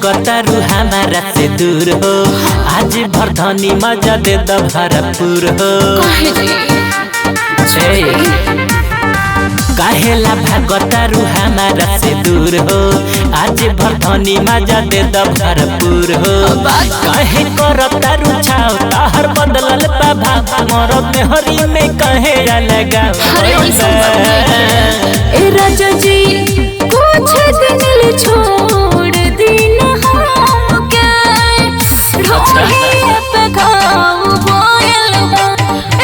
भागतारू हमारा से दूर हो, आज भर धनी मजा दे द भरपूर हो। काहेला भागतारू हमारा से दूर हो, आज भर धनी मजा दे द भरपूर हो। कहे करतारू छाव ताहर बदलल प्रभाव, मोर मेहरी में कहे लगा। ए राजा जी कुछ दिन छोड़ दीना हमके, ढोली पे घाव बोयल बा।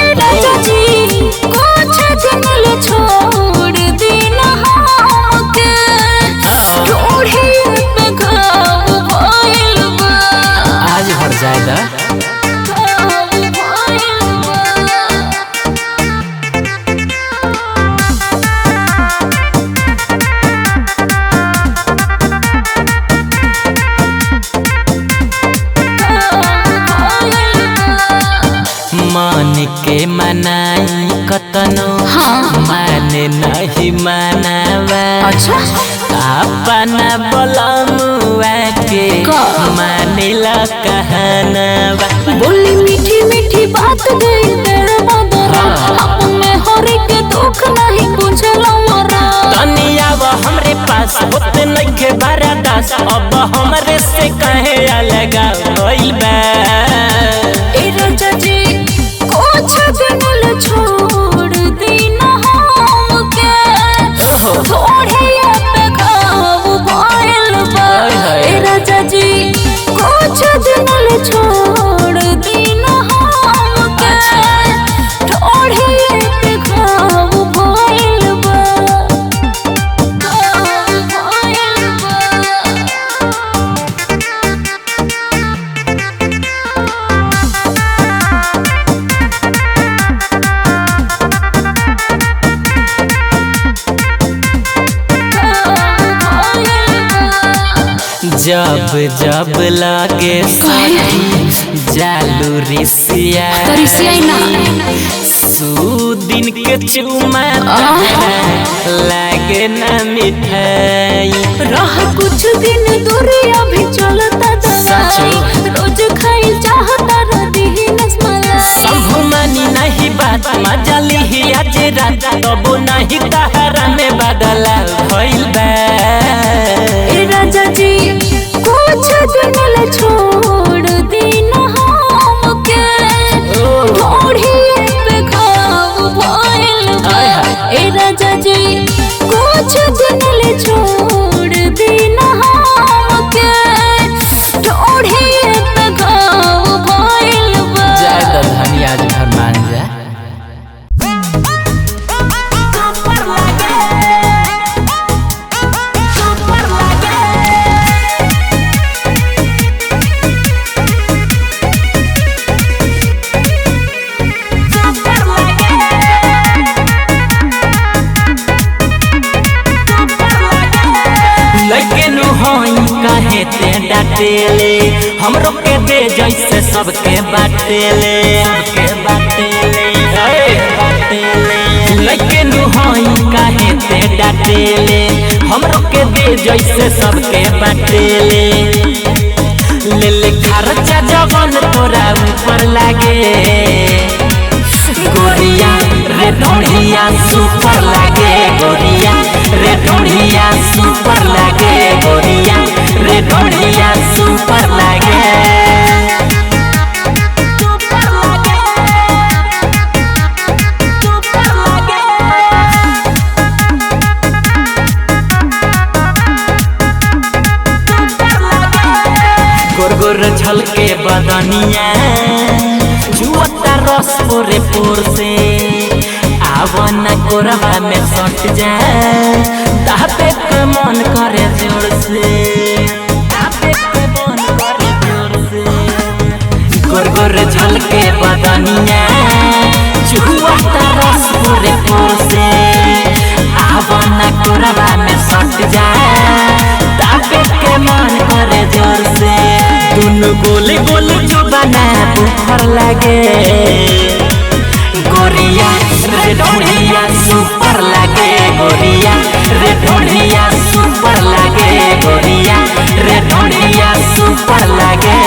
ए राजा जी कुछ दिन छोड़ दीना हमके, ढोली पे घाव बोयल बा। आज भर जाएगा मन के मनाई कतनो, माने नहीं मानावा। अच्छा अपना बलमुआ के मानेला कहनावा। बोली मीठी मीठी बात गई तेरे बदरा, अपने हरी के दुख नहीं बुझला मरा। तनिया वो हमरे पास होते नहीं के बरादास, अब हमरे से कहे अलगा होइल बा। ए राजा जी कुछ दिन छोड़ दीना हमके, थोड़े पे घाव बोयल बा। ए राजा जी कुछ दिन छोड़ दीना हमके, थोड़े पे घाव बोयल बा। जब जब लागे जालू रिसिया, सुदिन के चुमा लागे न मिठाई। रह कुछ दिन दूरी अभी चलता दवाई, रोज खाई चाहता रही नस्मलाई। संभुमानी नहीं बात मजा ली आज रात, तबो नहीं तहरा में बदला भइल बा। ए राजा जी कुछ दिन छोड़ दीना हमके, ढोली पे घाव बोयल बा। ए राजा जी कुछ दिन छोड़ दीना हमके, ढोली पे घाव बोयल बा। जाए तो धनी आज भर मान जा। काहे ते डाटेले हमरो के दे जैसे सबके बाटेले, सबके बाटेले बाटेले। लेकिन होई काहे ते डाटेले हमरो के दे जैसे सबके बाटेले। ले ले खर्चा जवन तोरा ऊपर लागे, गोरिया रे ढोढ़िया सुपर लागे। गोरिया रे ढोढ़िया सुपर लागे। गोरिया रे ढोढ़िया सुपर लागे। गोर गोर झलके बदनिया, जुअता रस पोरे पोर से। आवना कोरबा में सट जा, तापे पे मन करे जोर से, तापे पे मन करे जोर से। गोर गोर झलके बदनिया, जुअता रस पोरे पोर से। आवना कोरबा में सट जा, तापे के मन करे जोर से। दुनु गोले गोले जो बना बुखर लागे। गोरिया रे ढोढ़िया सुपर लागे। गोरिया रे ढोढ़िया सुपर लागे। गोरिया रे ढोढ़िया सुपर लागे।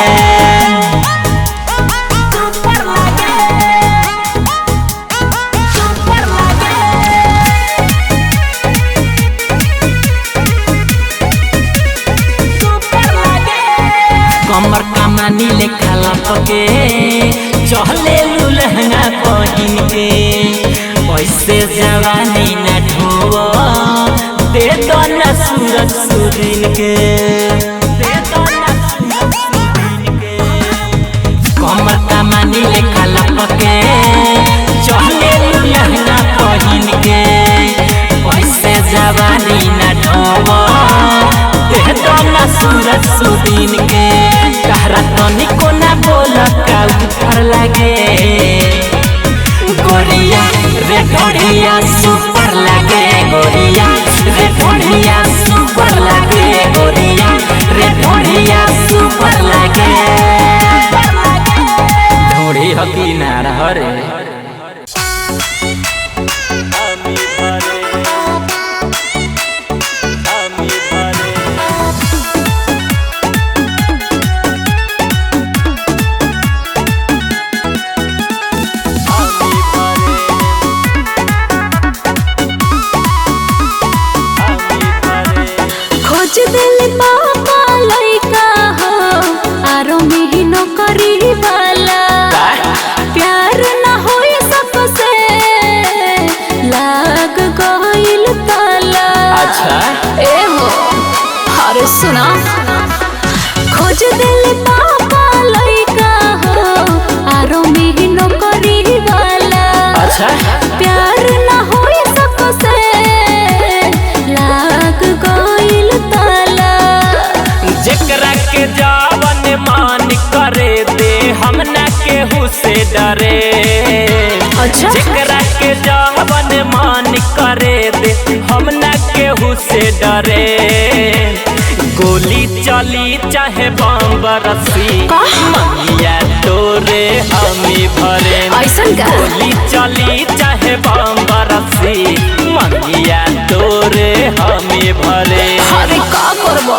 कमर कमानी लेखा लपके चहले लहंगा पहिन के ऐसे जवानी न ढोवा दे दो न सूरज सुरीन के दे दो न सूरज सुरीन के। कमर कमानी लेखा लपके चहले लहंगा पहिन के ऐसे जवानी न ढोवा दे दो न सूरज सुरीन के। कहरा तनिको ना बोल का ऊपर लागे गोरिया रे ढोढ़िया सुपर लागे गोरिया रे ढोढ़िया सुपर लागे गोरिया रे ढोढ़िया सुपर लागे। ढोढ़ी हकी नार हरे दिल पापा लइका हो आरो में नौकरी वाला प्यार न होई सबसे लाग गइल ताला। अच्छा ए हो अरे सुना खोज दिल पापा लइका हो आरो में नौकरी वाला। अच्छा प्यार न होई सबसे लाग गइल ताला। जेकरा के जावन मान करे दे हम ना केहू से डरे। अच्छा जेकरा के जावन मान करे दे हम ना केहू से डरे। गोली चली चाहे बम बरसी मंगिया तोरे हमी भरे। ऐसन का गोली चली चाहे बम बरसी मंगिया तोरे हमी भरे। अरे का करबो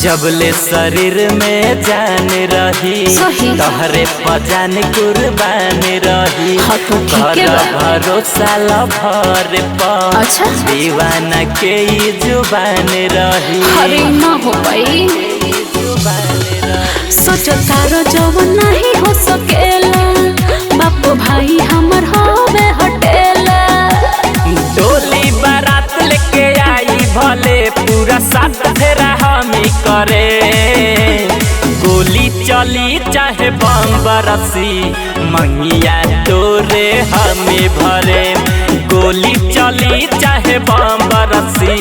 जबले शरीर में जान रही तोहरे पजान कुर्बान रही। घर भरोसा लभर पर अच्छा दीवाना के ई जुबान रही। अरे ना हो पाई सोचो तारो जब नहीं हो सकेला बाप भाई हमर होवे हटेला। डोली बारात लेके आई भले पूरा साथ फेरा हमी करे। गोली चली चाहे बम बरसी मंगिया तोरे हमी भरे। गोली चली चाहे बम बरसी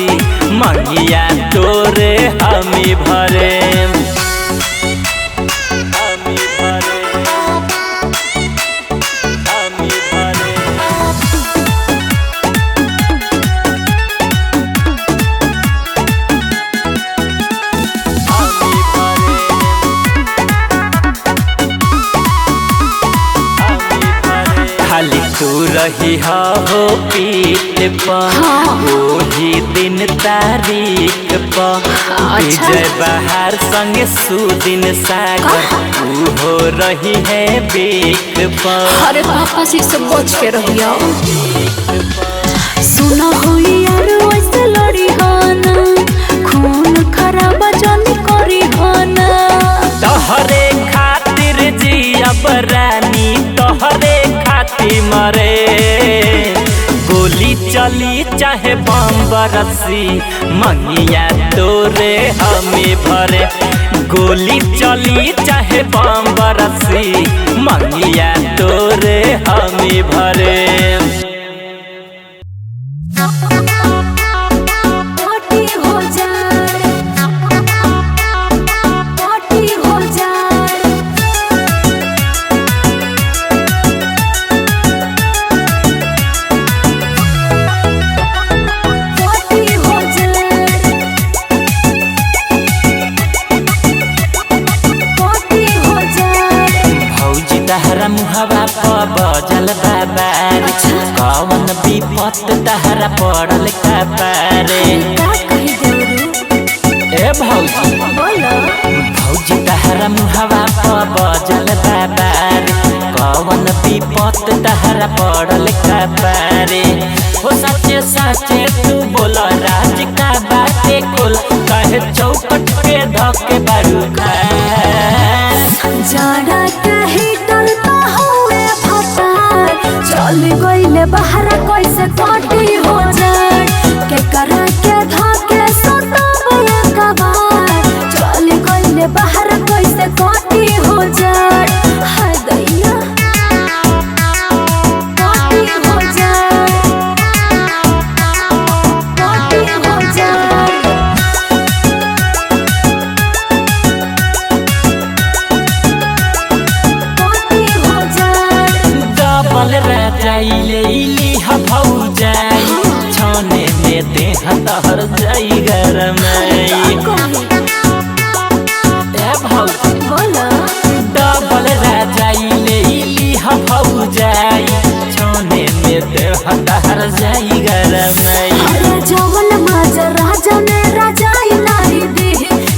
मंगिया तोरे हमी भरे। खाली तू रही हो पीठ पर वही दिन तारीख पर। विजय बहार संग सुदिन सागर तू हो रही है बीक पर। अरे पापा से सब बच के रहिया सुना हो यार वैसे लड़ी हो ना खून खराब जानी करी हो ना। तोहरे खातिर जियब रानी तोहरे खातिर मरे। गोली चली चाहे बम बरसी मंगिया तोरे हमें भरे। गोली चली चाहे बम बरसी मंगिया तोरे हमें भरे। तहरा पड़ल कपारे। का कही देवरू ए भौजी बोलो भौजी तहरा मुहवा पर बजल बाबार, कवन विपत तहरा पड़ल कपारे। हो सचे सचे तू बोल राज का बाटे खोल, कहे चौकट पे धके बारू खा। जाड़ा के हीटर तो हुए फटार, चल गइले बाहर कैसे कटी हो जाए के करा के धके सुतबे कबार, चल गइले बाहर कैसे कटी हो जाए। हाय दैया कटी हो जाए, कटी हो जाए। डबल रजाइले इली भौजाई, छने में देह तहर जाई गरमाई। ए भौजी डबल रजाइले इली भौजाई, छने में देह तहर जाई गरमाई। अरे जवन माज राजा ने राजाई नाही दी,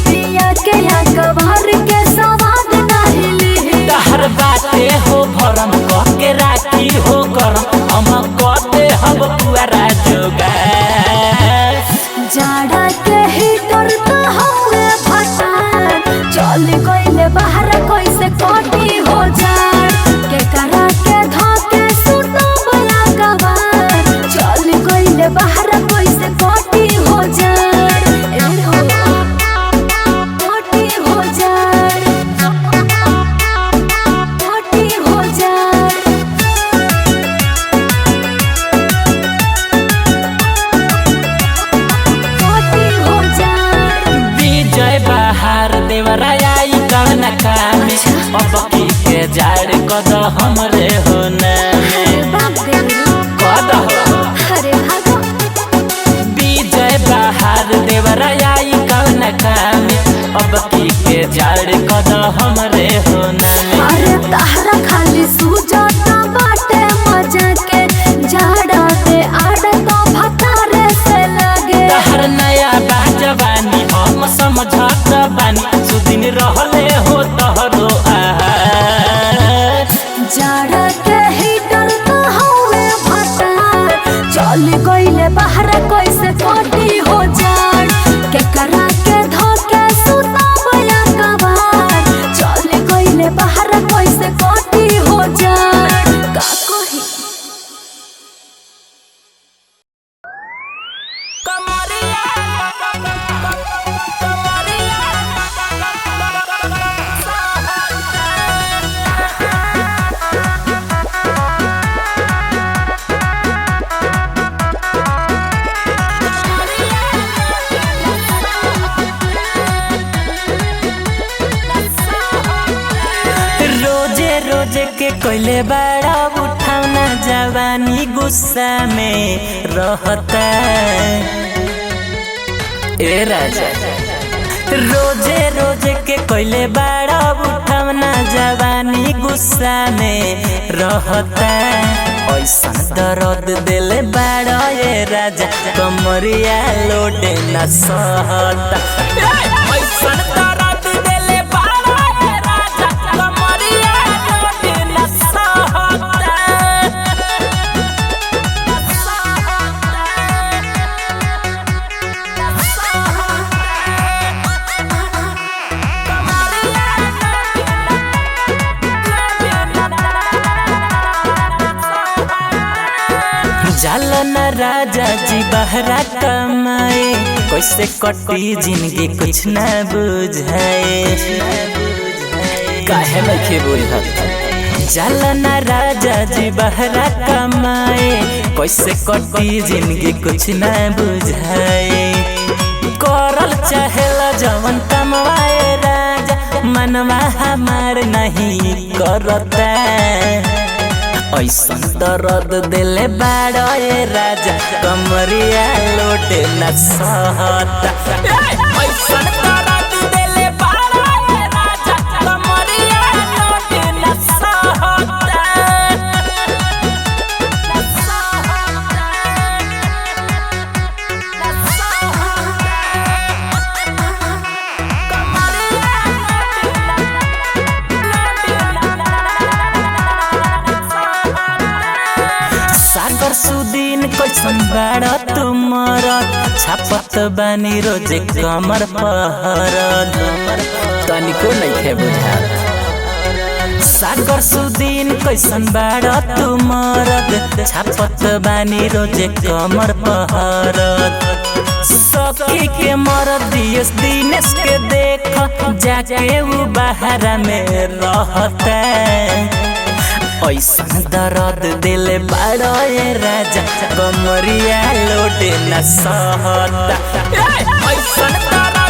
पिया के अकबर के सवाद नाही ली। तहर बाते हो भरम कह के राखी हो गरम, हम कहते हम पुआरा जोगा। जाड़ा के हीटर तो हुए फटार, चल गइले बाहर कैसे कटी हो जाए के करा के धके सुतबे कबार, चल गइले बाहर कैसे कटी हो जाए। ए हो कटी हो जाए, कटी हो जाए। कटी हो जाए। विजय बहार देवराई कवन कामे, अब की के जाड़ कद हमरे हो नामे। बाप देवरू कद हो अरे भागो विजय बहार देवराई कवन कामे, अब की के जाड़ कद हमरे हो नामे। अरे तहरा खाली सुजाता बाटे मजा के, जाड़ा दे आड़ तो भतारे से लगे। तहर नया बाजवानी हम समझत बानी, सुदिन रहले हो तहरो आहार। जाड़ा के हीटर तो हुए फटार, चल गइले बाहर कैसे कटी हो जाए के करा के धके सुतबे कबार, चल गइले बाहर कैसे कटी हो जाए। का कही रोजे रोजे के कोइले बड़ा उठावना, जवानी गुस्सा में रहता। ए राजा रोजे रोजे के कोइले बड़ा उठावना, जवानी गुस्सा में रहता। ऐसा दर्द दिल बड़ा ये राजा, कमरिया लोडे न सहता। ऐसा दर्द दिल बड़ा ये राजा, कमरिया लोडे न सहता। जालन राजा जी बहरा कमाए, कैसे कटी जिंदगी कुछ न बुझाए। काहे लखे बुझत जालन राजा जी बहरा कमाए, कैसे कटी जिंदगी कुछ न बुझाए। करल चाहेला जवन कमवाए राजा, मनवा हमार नहीं करता। ऐसा दर्द दिले बाड़ा ये राजा, कमरिया लोटे न सहता। ऐसा दर्द दिले बाड़ा ये राजा, कमरिया लोटे न सहता। कैसन बाड़ा तुमर छापत बानी रोजे कमर पहरद तनिको नइखे बुझात सागर सुदीन कैसन बाड़ा तुमर छापत बानी रोजे कमर पहरद सखी के मरद दिनेश के देख जाके वो बहरा में रहता ऐसन दर्द दिले बड़ा ये राजा कमरिया लोटे न सहता ऐसन दर्द